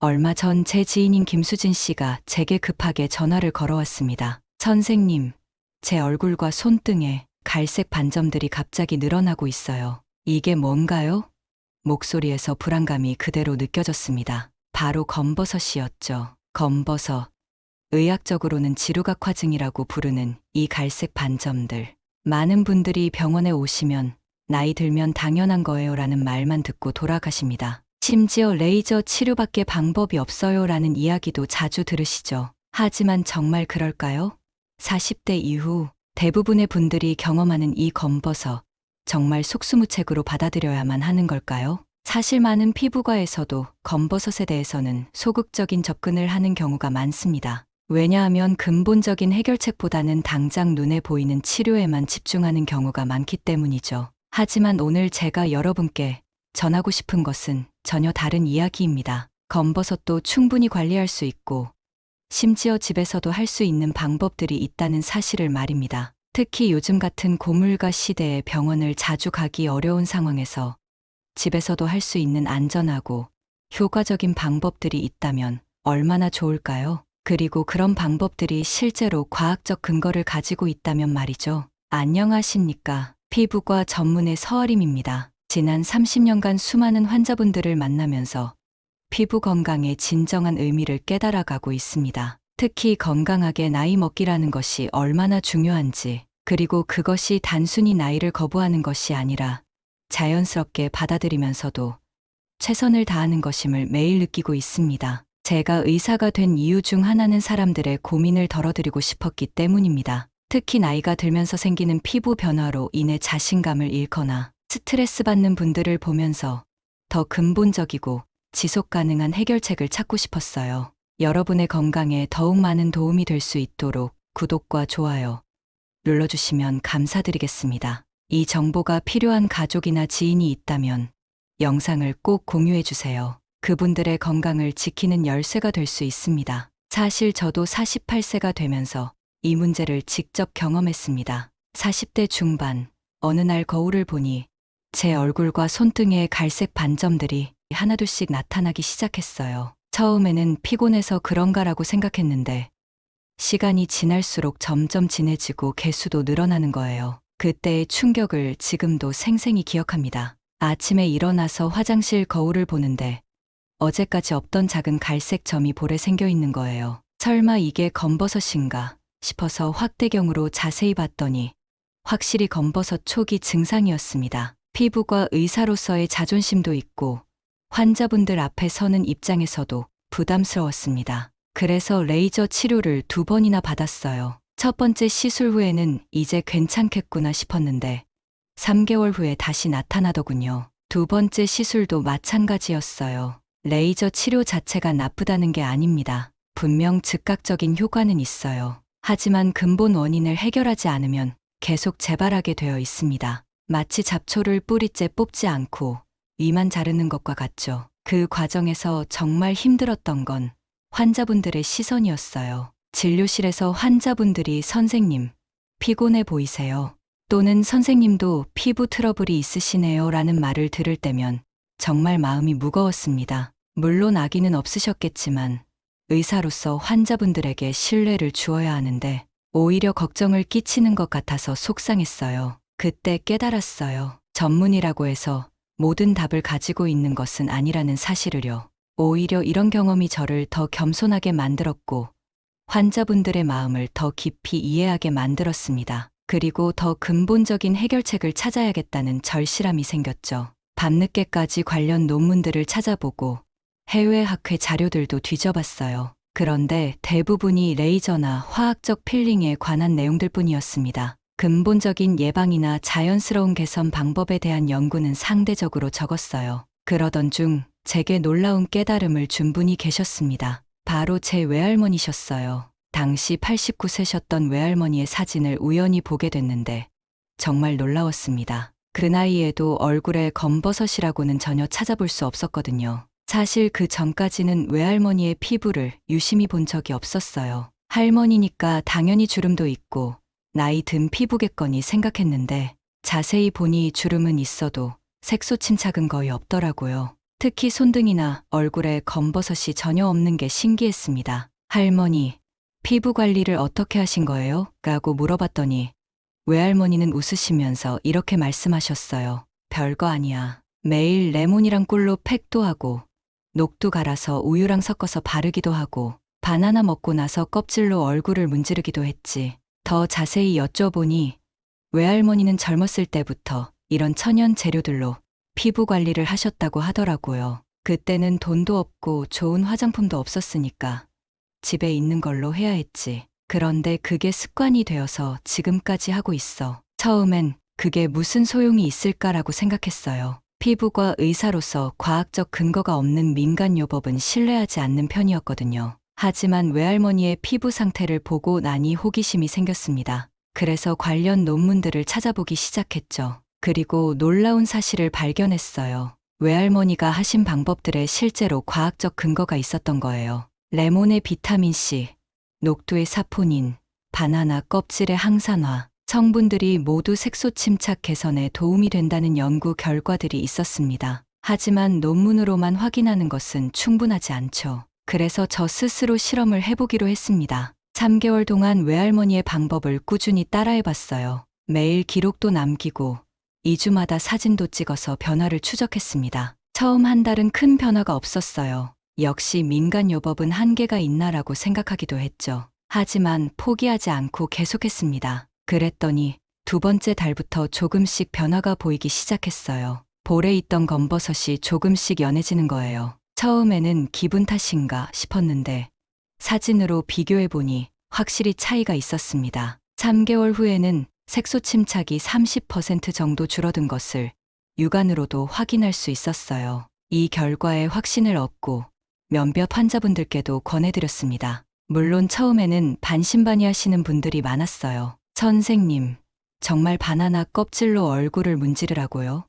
얼마 전 제 지인인 김수진 씨가 제게 급하게 전화를 걸어왔습니다. 선생님, 제 얼굴과 손등에 갈색 반점들이 갑자기 늘어나고 있어요. 이게 뭔가요? 목소리에서 불안감이 그대로 느껴졌습니다. 바로 검버섯이었죠. 검버섯. 의학적으로는 지루각화증이라고 부르는 이 갈색 반점들. 많은 분들이 병원에 오시면 나이 들면 당연한 거예요 라는 말만 듣고 돌아가십니다. 심지어 레이저 치료밖에 방법이 없어요 라는 이야기도 자주 들으시죠. 하지만 정말 그럴까요? 40대 이후 대부분의 분들이 경험하는 이 검버섯, 정말 속수무책으로 받아들여야만 하는 걸까요? 사실 많은 피부과에서도 검버섯에 대해서는 소극적인 접근을 하는 경우가 많습니다. 왜냐하면 근본적인 해결책보다는 당장 눈에 보이는 치료에만 집중하는 경우가 많기 때문이죠. 하지만 오늘 제가 여러분께 전하고 싶은 것은 전혀 다른 이야기입니다. 검버섯도 충분히 관리할 수 있고, 심지어 집에서도 할 수 있는 방법들이 있다는 사실을 말입니다. 특히 요즘 같은 고물가 시대에 병원을 자주 가기 어려운 상황에서 집에서도 할 수 있는 안전하고 효과적인 방법들이 있다면 얼마나 좋을까요? 그리고 그런 방법들이 실제로 과학적 근거를 가지고 있다면 말이죠. 안녕하십니까. 피부과 전문의 서아림입니다. 지난 30년간 수많은 환자분들을 만나면서 피부 건강의 진정한 의미를 깨달아가고 있습니다. 특히 건강하게 나이 먹기라는 것이 얼마나 중요한지, 그리고 그것이 단순히 나이를 거부하는 것이 아니라 자연스럽게 받아들이면서도 최선을 다하는 것임을 매일 느끼고 있습니다. 제가 의사가 된 이유 중 하나는 사람들의 고민을 덜어드리고 싶었기 때문입니다. 특히 나이가 들면서 생기는 피부 변화로 인해 자신감을 잃거나 스트레스 받는 분들을 보면서 더 근본적이고 지속 가능한 해결책을 찾고 싶었어요. 여러분의 건강에 더욱 많은 도움이 될 수 있도록 구독과 좋아요 눌러주시면 감사드리겠습니다. 이 정보가 필요한 가족이나 지인이 있다면 영상을 꼭 공유해주세요. 그분들의 건강을 지키는 열쇠가 될 수 있습니다. 사실 저도 48세가 되면서 이 문제를 직접 경험했습니다. 40대 중반, 어느 날 거울을 보니 제 얼굴과 손등에 갈색 반점들이 하나둘씩 나타나기 시작했어요. 처음에는 피곤해서 그런가라고 생각했는데 시간이 지날수록 점점 진해지고 개수도 늘어나는 거예요. 그때의 충격을 지금도 생생히 기억합니다. 아침에 일어나서 화장실 거울을 보는데 어제까지 없던 작은 갈색 점이 볼에 생겨 있는 거예요. 설마 이게 검버섯인가 싶어서 확대경으로 자세히 봤더니 확실히 검버섯 초기 증상이었습니다. 피부과 의사로서의 자존심도 있고 환자분들 앞에 서는 입장에서도 부담스러웠습니다. 그래서 레이저 치료를 2번이나 받았어요. 첫 번째 시술 후에는 이제 괜찮겠구나 싶었는데 3개월 후에 다시 나타나더군요. 2번째 시술도 마찬가지였어요. 레이저 치료 자체가 나쁘다는 게 아닙니다. 분명 즉각적인 효과는 있어요. 하지만 근본 원인을 해결하지 않으면 계속 재발하게 되어 있습니다. 마치 잡초를 뿌리째 뽑지 않고 위만 자르는 것과 같죠. 그 과정에서 정말 힘들었던 건 환자분들의 시선이었어요. 진료실에서 환자분들이 선생님, 피곤해 보이세요. 또는 선생님도 피부 트러블이 있으시네요 라는 말을 들을 때면 정말 마음이 무거웠습니다. 물론 아기는 없으셨겠지만 의사로서 환자분들에게 신뢰를 주어야 하는데 오히려 걱정을 끼치는 것 같아서 속상했어요. 그때 깨달았어요. 전문이라고 해서 모든 답을 가지고 있는 것은 아니라는 사실을요. 오히려 이런 경험이 저를 더 겸손하게 만들었고 환자분들의 마음을 더 깊이 이해하게 만들었습니다. 그리고 더 근본적인 해결책을 찾아야겠다는 절실함이 생겼죠. 밤늦게까지 관련 논문들을 찾아보고 해외 학회 자료들도 뒤져봤어요. 그런데 대부분이 레이저나 화학적 필링에 관한 내용들 뿐이었습니다. 근본적인 예방이나 자연스러운 개선 방법에 대한 연구는 상대적으로 적었어요. 그러던 중 제게 놀라운 깨달음을 준 분이 계셨습니다. 바로 제 외할머니셨어요. 당시 89세셨던 외할머니의 사진을 우연히 보게 됐는데 정말 놀라웠습니다. 그 나이에도 얼굴에 검버섯이라고는 전혀 찾아볼 수 없었거든요. 사실 그 전까지는 외할머니의 피부를 유심히 본 적이 없었어요. 할머니니까 당연히 주름도 있고 나이 든 피부겠거니 생각했는데 자세히 보니 주름은 있어도 색소 침착은 거의 없더라고요. 특히 손등이나 얼굴에 검버섯이 전혀 없는 게 신기했습니다. 할머니, 피부 관리를 어떻게 하신 거예요? 라고 물어봤더니 외할머니는 웃으시면서 이렇게 말씀하셨어요. 별거 아니야. 매일 레몬이랑 꿀로 팩도 하고 녹두 갈아서 우유랑 섞어서 바르기도 하고 바나나 먹고 나서 껍질로 얼굴을 문지르기도 했지. 더 자세히 여쭤보니 외할머니는 젊었을 때부터 이런 천연 재료들로 피부 관리를 하셨다고 하더라고요. 그때는 돈도 없고 좋은 화장품도 없었으니까 집에 있는 걸로 해야 했지. 그런데 그게 습관이 되어서 지금까지 하고 있어. 처음엔 그게 무슨 소용이 있을까라고 생각했어요. 피부과 의사로서 과학적 근거가 없는 민간요법은 신뢰하지 않는 편이었거든요. 하지만 외할머니의 피부 상태를 보고 나니 호기심이 생겼습니다. 그래서 관련 논문들을 찾아보기 시작했죠. 그리고 놀라운 사실을 발견했어요. 외할머니가 하신 방법들에 실제로 과학적 근거가 있었던 거예요. 레몬의 비타민C, 녹두의 사포닌, 바나나 껍질의 항산화, 성분들이 모두 색소 침착 개선에 도움이 된다는 연구 결과들이 있었습니다. 하지만 논문으로만 확인하는 것은 충분하지 않죠. 그래서 저 스스로 실험을 해보기로 했습니다. 3개월 동안 외할머니의 방법을 꾸준히 따라해봤어요. 매일 기록도 남기고 2주마다 사진도 찍어서 변화를 추적했습니다. 처음 한 달은 큰 변화가 없었어요. 역시 민간요법은 한계가 있나라고 생각하기도 했죠. 하지만 포기하지 않고 계속했습니다. 그랬더니 2번째 달부터 조금씩 변화가 보이기 시작했어요. 볼에 있던 검버섯이 조금씩 연해지는 거예요. 처음에는 기분 탓인가 싶었는데 사진으로 비교해보니 확실히 차이가 있었습니다. 3개월 후에는 색소 침착이 30% 정도 줄어든 것을 육안으로도 확인할 수 있었어요. 이 결과에 확신을 얻고 몇몇 환자분들께도 권해드렸습니다. 물론 처음에는 반신반의하시는 분들이 많았어요. 선생님, 정말 바나나 껍질로 얼굴을 문지르라고요?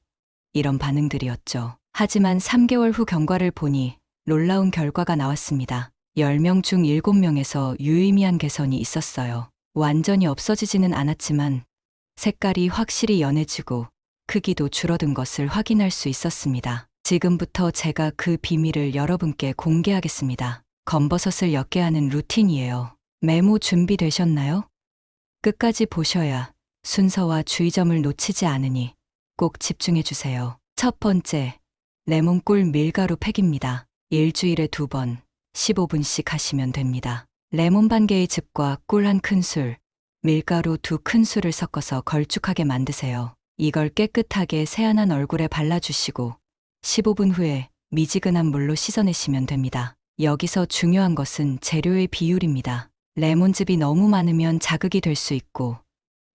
이런 반응들이었죠. 하지만 3개월 후 경과를 보니 놀라운 결과가 나왔습니다. 10명 중 7명에서 유의미한 개선이 있었어요. 완전히 없어지지는 않았지만 색깔이 확실히 연해지고 크기도 줄어든 것을 확인할 수 있었습니다. 지금부터 제가 그 비밀을 여러분께 공개하겠습니다. 검버섯을 엮게 하는 루틴이에요. 메모 준비되셨나요? 끝까지 보셔야 순서와 주의점을 놓치지 않으니 꼭 집중해 주세요. 첫 번째, 레몬꿀 밀가루 팩입니다. 일주일에 2번, 15분씩 하시면 됩니다. 레몬 반 개의 즙과 꿀 1큰술, 밀가루 2큰술을 섞어서 걸쭉하게 만드세요. 이걸 깨끗하게 세안한 얼굴에 발라주시고 15분 후에 미지근한 물로 씻어내시면 됩니다. 여기서 중요한 것은 재료의 비율입니다. 레몬즙이 너무 많으면 자극이 될 수 있고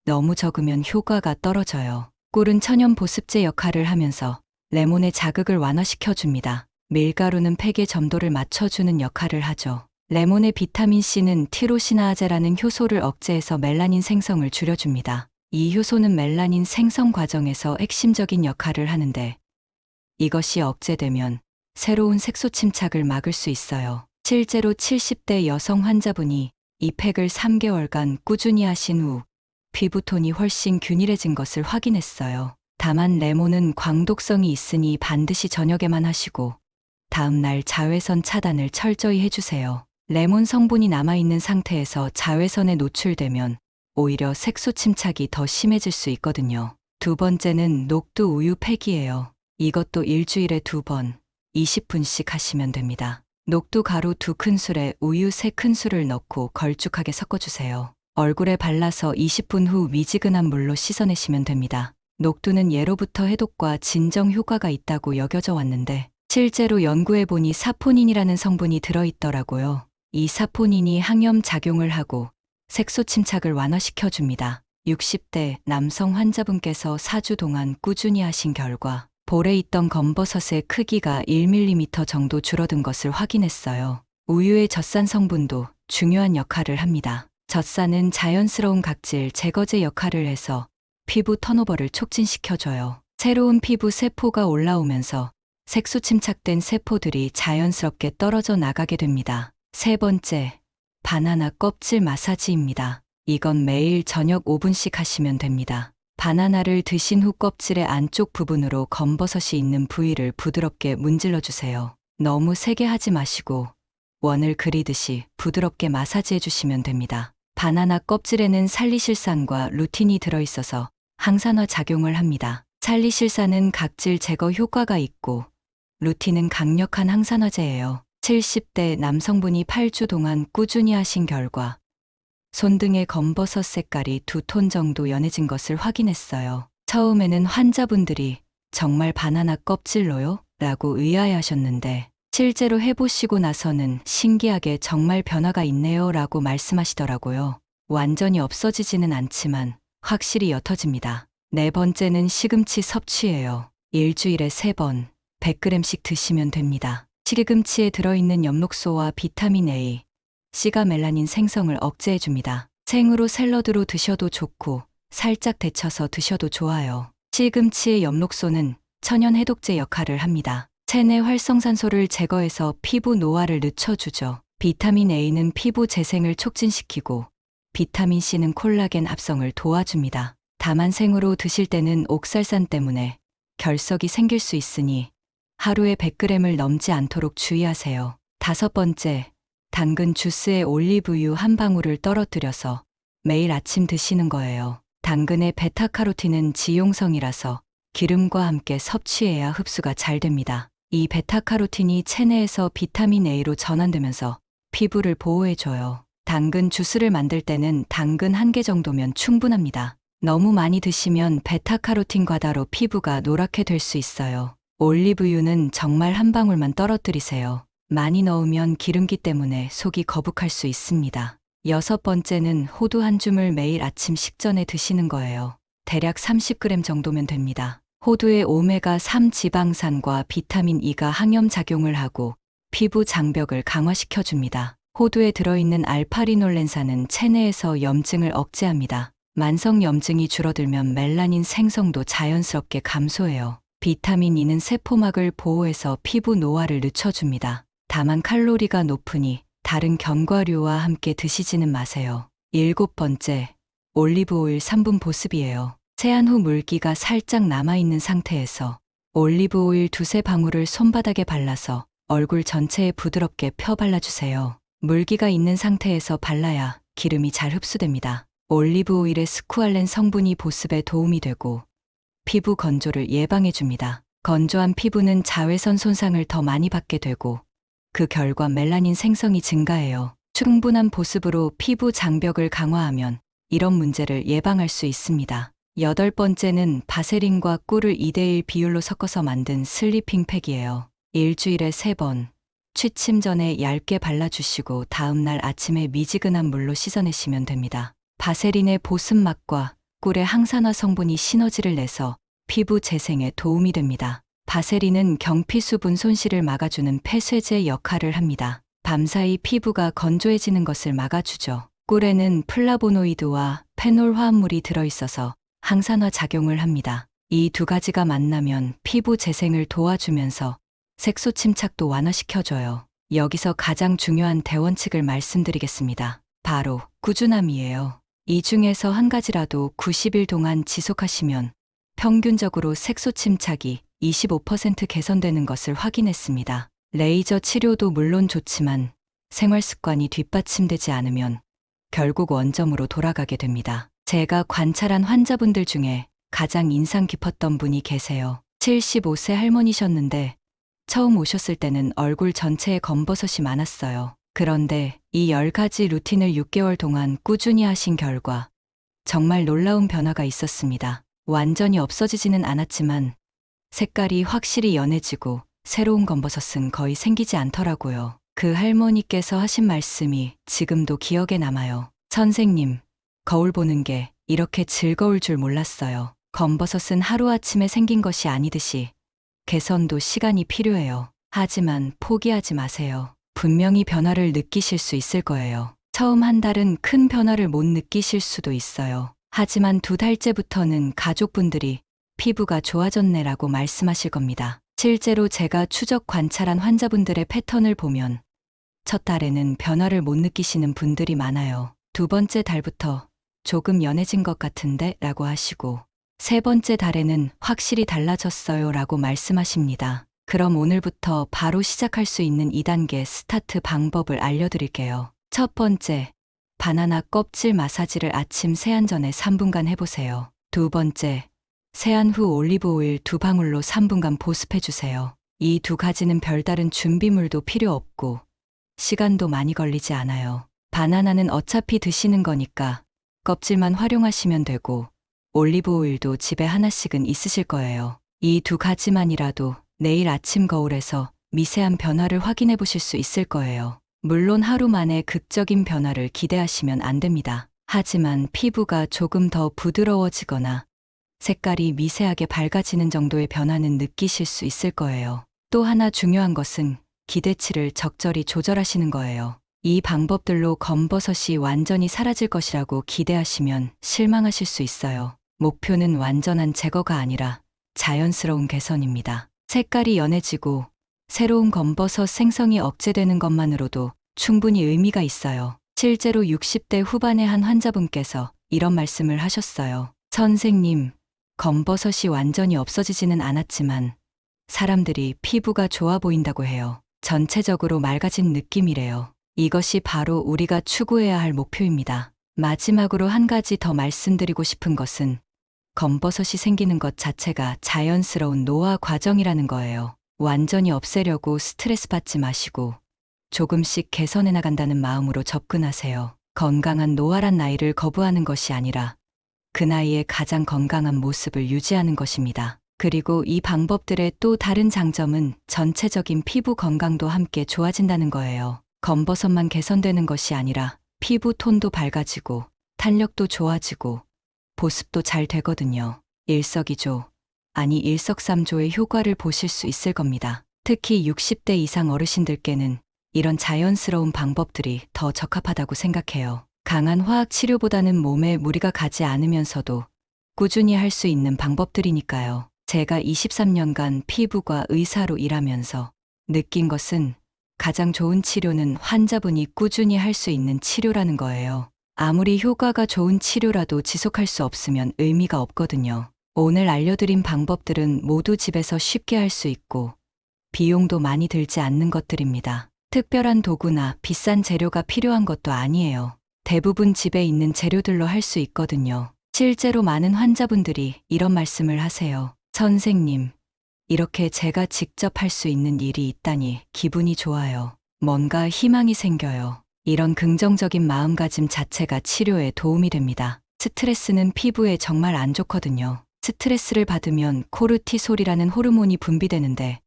너무 적으면 효과가 떨어져요. 꿀은 천연 보습제 역할을 하면서 레몬의 자극을 완화시켜줍니다. 밀가루는 팩의 점도를 맞춰주는 역할을 하죠. 레몬의 비타민C는 티로시나아제라는 효소를 억제해서 멜라닌 생성을 줄여줍니다. 이 효소는 멜라닌 생성 과정에서 핵심적인 역할을 하는데 이것이 억제되면 새로운 색소 침착을 막을 수 있어요. 실제로 70대 여성 환자분이 이 팩을 3개월간 꾸준히 하신 후 피부톤이 훨씬 균일해진 것을 확인했어요. 다만 레몬은 광독성이 있으니 반드시 저녁에만 하시고 다음 날 자외선 차단을 철저히 해주세요. 레몬 성분이 남아있는 상태에서 자외선에 노출되면 오히려 색소 침착이 더 심해질 수 있거든요. 두 번째는 녹두 우유 팩이에요. 이것도 일주일에 2번, 20분씩 하시면 됩니다. 녹두 가루 2큰술에 우유 3큰술을 넣고 걸쭉하게 섞어주세요. 얼굴에 발라서 20분 후 미지근한 물로 씻어내시면 됩니다. 녹두는 예로부터 해독과 진정 효과가 있다고 여겨져 왔는데 실제로 연구해보니 사포닌이라는 성분이 들어있더라고요. 이 사포닌이 항염 작용을 하고 색소 침착을 완화시켜줍니다. 60대 남성 환자분께서 4주 동안 꾸준히 하신 결과 볼에 있던 검버섯의 크기가 1mm 정도 줄어든 것을 확인했어요. 우유의 젖산 성분도 중요한 역할을 합니다. 젖산은 자연스러운 각질 제거제 역할을 해서 피부 턴오버를 촉진시켜줘요. 새로운 피부 세포가 올라오면서 색소 침착된 세포들이 자연스럽게 떨어져 나가게 됩니다. 세 번째, 바나나 껍질 마사지입니다. 이건 매일 저녁 5분씩 하시면 됩니다. 바나나를 드신 후 껍질의 안쪽 부분으로 검버섯이 있는 부위를 부드럽게 문질러 주세요. 너무 세게 하지 마시고 원을 그리듯이 부드럽게 마사지해 주시면 됩니다. 바나나 껍질에는 살리실산과 루틴이 들어있어서 항산화 작용을 합니다. 살리실산은 각질 제거 효과가 있고 루틴은 강력한 항산화제예요. 70대 남성분이 8주 동안 꾸준히 하신 결과 손등의 검버섯 색깔이 2톤 정도 연해진 것을 확인했어요. 처음에는 환자분들이 정말 바나나 껍질로요? 라고 의아해하셨는데 실제로 해보시고 나서는 신기하게 정말 변화가 있네요 라고 말씀하시더라고요. 완전히 없어지지는 않지만 확실히 옅어집니다. 네 번째는 시금치 섭취예요. 일주일에 3번 100g씩 드시면 됩니다. 시금치에 들어있는 엽록소와 비타민 A, C가 멜라닌 생성을 억제해줍니다. 생으로 샐러드로 드셔도 좋고 살짝 데쳐서 드셔도 좋아요. 시금치의 엽록소는 천연 해독제 역할을 합니다. 체내 활성산소를 제거해서 피부 노화를 늦춰주죠. 비타민 A는 피부 재생을 촉진시키고 비타민 C는 콜라겐 합성을 도와줍니다. 다만 생으로 드실 때는 옥살산 때문에 결석이 생길 수 있으니 하루에 100g을 넘지 않도록 주의하세요. 5번째, 당근 주스에 올리브유 한 방울을 떨어뜨려서 매일 아침 드시는 거예요. 당근의 베타카로틴은 지용성이라서 기름과 함께 섭취해야 흡수가 잘 됩니다. 이 베타카로틴이 체내에서 비타민 A로 전환되면서 피부를 보호해줘요. 당근 주스를 만들 때는 당근 1개 정도면 충분합니다. 너무 많이 드시면 베타카로틴 과다로 피부가 노랗게 될 수 있어요. 올리브유는 정말 한 방울만 떨어뜨리세요. 많이 넣으면 기름기 때문에 속이 거북할 수 있습니다. 6번째는 호두 한 줌을 매일 아침 식전에 드시는 거예요. 대략 30g 정도면 됩니다. 호두의 오메가3 지방산과 비타민 E가 항염작용을 하고 피부 장벽을 강화시켜줍니다. 호두에 들어있는 알파리놀렌산은 체내에서 염증을 억제합니다. 만성 염증이 줄어들면 멜라닌 생성도 자연스럽게 감소해요. 비타민 E는 세포막을 보호해서 피부 노화를 늦춰줍니다. 다만 칼로리가 높으니 다른 견과류와 함께 드시지는 마세요. 7번째, 올리브 오일 3분 보습이에요. 세안 후 물기가 살짝 남아있는 상태에서 올리브 오일 2-3방울을 손바닥에 발라서 얼굴 전체에 부드럽게 펴 발라주세요. 물기가 있는 상태에서 발라야 기름이 잘 흡수됩니다. 올리브 오일의 스쿠알렌 성분이 보습에 도움이 되고 피부 건조를 예방해줍니다. 건조한 피부는 자외선 손상을 더 많이 받게 되고 그 결과 멜라닌 생성이 증가해요. 충분한 보습으로 피부 장벽을 강화하면 이런 문제를 예방할 수 있습니다. 8번째는 바세린과 꿀을 2:1 비율로 섞어서 만든 슬리핑 팩이에요. 일주일에 3번, 취침 전에 얇게 발라주시고 다음날 아침에 미지근한 물로 씻어내시면 됩니다. 바세린의 보습 맛과 꿀의 항산화 성분이 시너지를 내서 피부 재생에 도움이 됩니다. 바세린은 경피 수분 손실을 막아주는 폐쇄제 역할을 합니다. 밤사이 피부가 건조해지는 것을 막아주죠. 꿀에는 플라보노이드와 페놀 화합물이 들어있어서 항산화 작용을 합니다. 이 2가지가 만나면 피부 재생을 도와주면서 색소 침착도 완화시켜줘요. 여기서 가장 중요한 대원칙을 말씀드리겠습니다. 바로 꾸준함이에요. 이 중에서 한 가지라도 90일 동안 지속하시면 평균적으로 색소 침착이 25% 개선되는 것을 확인했습니다. 레이저 치료도 물론 좋지만 생활 습관이 뒷받침되지 않으면 결국 원점으로 돌아가게 됩니다. 제가 관찰한 환자분들 중에 가장 인상 깊었던 분이 계세요. 75세 할머니셨는데 처음 오셨을 때는 얼굴 전체에 검버섯이 많았어요. 그런데 이 10가지 루틴을 6개월 동안 꾸준히 하신 결과 정말 놀라운 변화가 있었습니다. 완전히 없어지지는 않았지만 색깔이 확실히 연해지고 새로운 검버섯은 거의 생기지 않더라고요. 그 할머니께서 하신 말씀이 지금도 기억에 남아요. 선생님, 거울 보는 게 이렇게 즐거울 줄 몰랐어요. 검버섯은 하루아침에 생긴 것이 아니듯이 개선도 시간이 필요해요. 하지만 포기하지 마세요. 분명히 변화를 느끼실 수 있을 거예요. 처음 한 달은 큰 변화를 못 느끼실 수도 있어요. 하지만 2달째부터는 가족분들이 피부가 좋아졌네라고 말씀하실 겁니다. 실제로 제가 추적 관찰한 환자분들의 패턴을 보면 첫 달에는 변화를 못 느끼시는 분들이 많아요. 2번째 달부터 조금 연해진 것 같은데 라고 하시고 세 번째 달에는 확실히 달라졌어요 라고 말씀하십니다. 그럼 오늘부터 바로 시작할 수 있는 2단계 스타트 방법을 알려드릴게요. 첫 번째, 바나나 껍질 마사지를 아침 세안 전에 3분간 해보세요. 두 번째, 세안 후 올리브 오일 2방울로 3분간 보습해주세요. 이 두 가지는 별다른 준비물도 필요 없고 시간도 많이 걸리지 않아요. 바나나는 어차피 드시는 거니까 껍질만 활용하시면 되고 올리브 오일도 집에 하나씩은 있으실 거예요. 이 두 가지만이라도 내일 아침 거울에서 미세한 변화를 확인해 보실 수 있을 거예요. 물론 하루 만에 극적인 변화를 기대하시면 안 됩니다. 하지만 피부가 조금 더 부드러워지거나 색깔이 미세하게 밝아지는 정도의 변화는 느끼실 수 있을 거예요. 또 하나 중요한 것은 기대치를 적절히 조절하시는 거예요. 이 방법들로 검버섯이 완전히 사라질 것이라고 기대하시면 실망하실 수 있어요. 목표는 완전한 제거가 아니라 자연스러운 개선입니다. 색깔이 연해지고 새로운 검버섯 생성이 억제되는 것만으로도 충분히 의미가 있어요. 실제로 60대 후반의 한 환자분께서 이런 말씀을 하셨어요. 선생님, 검버섯이 완전히 없어지지는 않았지만 사람들이 피부가 좋아 보인다고 해요. 전체적으로 맑아진 느낌이래요. 이것이 바로 우리가 추구해야 할 목표입니다. 마지막으로 한 가지 더 말씀드리고 싶은 것은 검버섯이 생기는 것 자체가 자연스러운 노화 과정이라는 거예요. 완전히 없애려고 스트레스 받지 마시고 조금씩 개선해 나간다는 마음으로 접근하세요. 건강한 노화란 나이를 거부하는 것이 아니라 그 나이에 가장 건강한 모습을 유지하는 것입니다. 그리고 이 방법들의 또 다른 장점은 전체적인 피부 건강도 함께 좋아진다는 거예요. 검버섯만 개선되는 것이 아니라 피부 톤도 밝아지고 탄력도 좋아지고 보습도 잘 되거든요. 일석이조, 아니 일석삼조의 효과를 보실 수 있을 겁니다. 특히 60대 이상 어르신들께는 이런 자연스러운 방법들이 더 적합하다고 생각해요. 강한 화학 치료보다는 몸에 무리가 가지 않으면서도 꾸준히 할 수 있는 방법들이니까요. 제가 23년간 피부과 의사로 일하면서 느낀 것은 가장 좋은 치료는 환자분이 꾸준히 할 수 있는 치료라는 거예요. 아무리 효과가 좋은 치료라도 지속할 수 없으면 의미가 없거든요. 오늘 알려드린 방법들은 모두 집에서 쉽게 할 수 있고 비용도 많이 들지 않는 것들입니다. 특별한 도구나 비싼 재료가 필요한 것도 아니에요. 대부분 집에 있는 재료들로 할 수 있거든요. 실제로 많은 환자분들이 이런 말씀을 하세요. 선생님, 이렇게 제가 직접 할 수 있는 일이 있다니 기분이 좋아요. 뭔가 희망이 생겨요. 이런 긍정적인 마음가짐 자체가 치료에 도움이 됩니다. 스트레스는 피부에 정말 안 좋거든요. 스트레스를 받으면 코르티솔이라는 호르몬이 분비되는데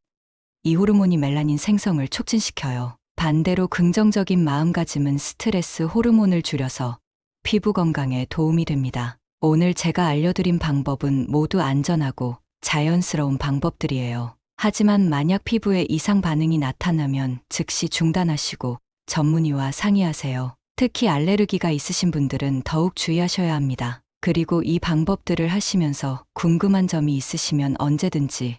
이 호르몬이 멜라닌 생성을 촉진시켜요. 반대로 긍정적인 마음가짐은 스트레스 호르몬을 줄여서 피부 건강에 도움이 됩니다. 오늘 제가 알려드린 방법은 모두 안전하고 자연스러운 방법들이에요. 하지만 만약 피부에 이상 반응이 나타나면 즉시 중단하시고 전문의와 상의하세요. 특히 알레르기가 있으신 분들은 더욱 주의하셔야 합니다. 그리고 이 방법들을 하시면서 궁금한 점이 있으시면 언제든지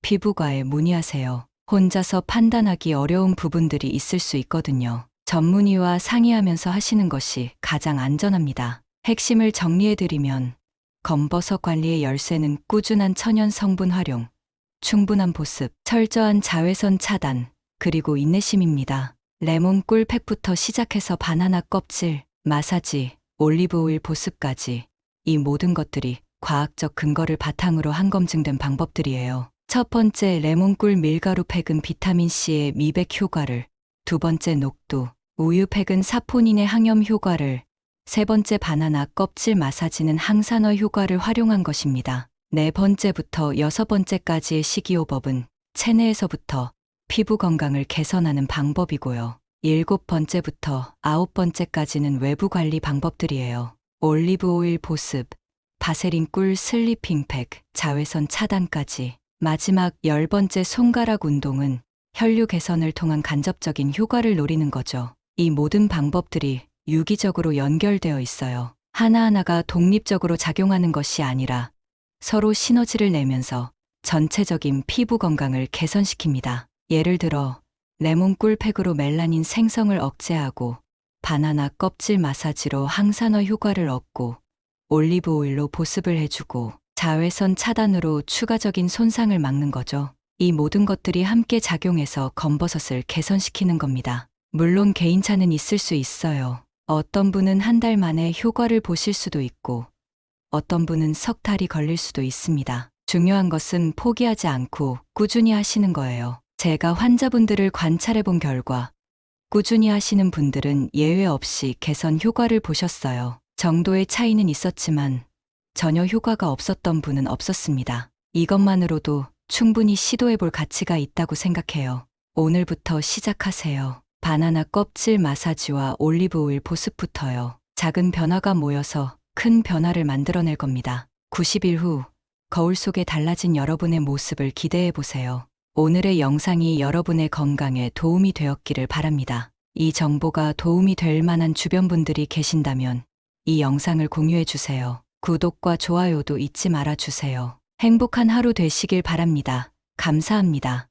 피부과에 문의하세요. 혼자서 판단하기 어려운 부분들이 있을 수 있거든요. 전문의와 상의하면서 하시는 것이 가장 안전합니다. 핵심을 정리해드리면 검버섯 관리의 열쇠는 꾸준한 천연 성분 활용, 충분한 보습, 철저한 자외선 차단, 그리고 인내심입니다. 레몬꿀 팩부터 시작해서 바나나 껍질, 마사지, 올리브 오일 보습까지 이 모든 것들이 과학적 근거를 바탕으로 한검증된 방법들이에요. 첫 번째 레몬꿀 밀가루 팩은 비타민C의 미백 효과를, 두 번째 녹두, 우유 팩은 사포닌의 항염 효과를, 세 번째 바나나 껍질 마사지는 항산화 효과를 활용한 것입니다. 네 번째부터 여섯 번째까지의 식이요법은 체내에서부터 피부 건강을 개선하는 방법이고요. 일곱 번째부터 아홉 번째까지는 외부 관리 방법들이에요. 올리브 오일 보습, 바세린 꿀 슬리핑 팩, 자외선 차단까지. 마지막 열 번째 손가락 운동은 혈류 개선을 통한 간접적인 효과를 노리는 거죠. 이 모든 방법들이 유기적으로 연결되어 있어요. 하나하나가 독립적으로 작용하는 것이 아니라 서로 시너지를 내면서 전체적인 피부 건강을 개선시킵니다. 예를 들어 레몬꿀 팩으로 멜라닌 생성을 억제하고 바나나 껍질 마사지로 항산화 효과를 얻고 올리브 오일로 보습을 해주고 자외선 차단으로 추가적인 손상을 막는 거죠. 이 모든 것들이 함께 작용해서 검버섯을 개선시키는 겁니다. 물론 개인차는 있을 수 있어요. 어떤 분은 한 달 만에 효과를 보실 수도 있고, 어떤 분은 석 달이 걸릴 수도 있습니다. 중요한 것은 포기하지 않고 꾸준히 하시는 거예요. 제가 환자분들을 관찰해 본 결과, 꾸준히 하시는 분들은 예외 없이 개선 효과를 보셨어요. 정도의 차이는 있었지만 전혀 효과가 없었던 분은 없었습니다. 이것만으로도 충분히 시도해 볼 가치가 있다고 생각해요. 오늘부터 시작하세요. 바나나 껍질 마사지와 올리브 오일 보습부터요. 작은 변화가 모여서 큰 변화를 만들어낼 겁니다. 90일 후 거울 속에 달라진 여러분의 모습을 기대해 보세요. 오늘의 영상이 여러분의 건강에 도움이 되었기를 바랍니다. 이 정보가 도움이 될 만한 주변 분들이 계신다면 이 영상을 공유해 주세요. 구독과 좋아요도 잊지 말아 주세요. 행복한 하루 되시길 바랍니다. 감사합니다.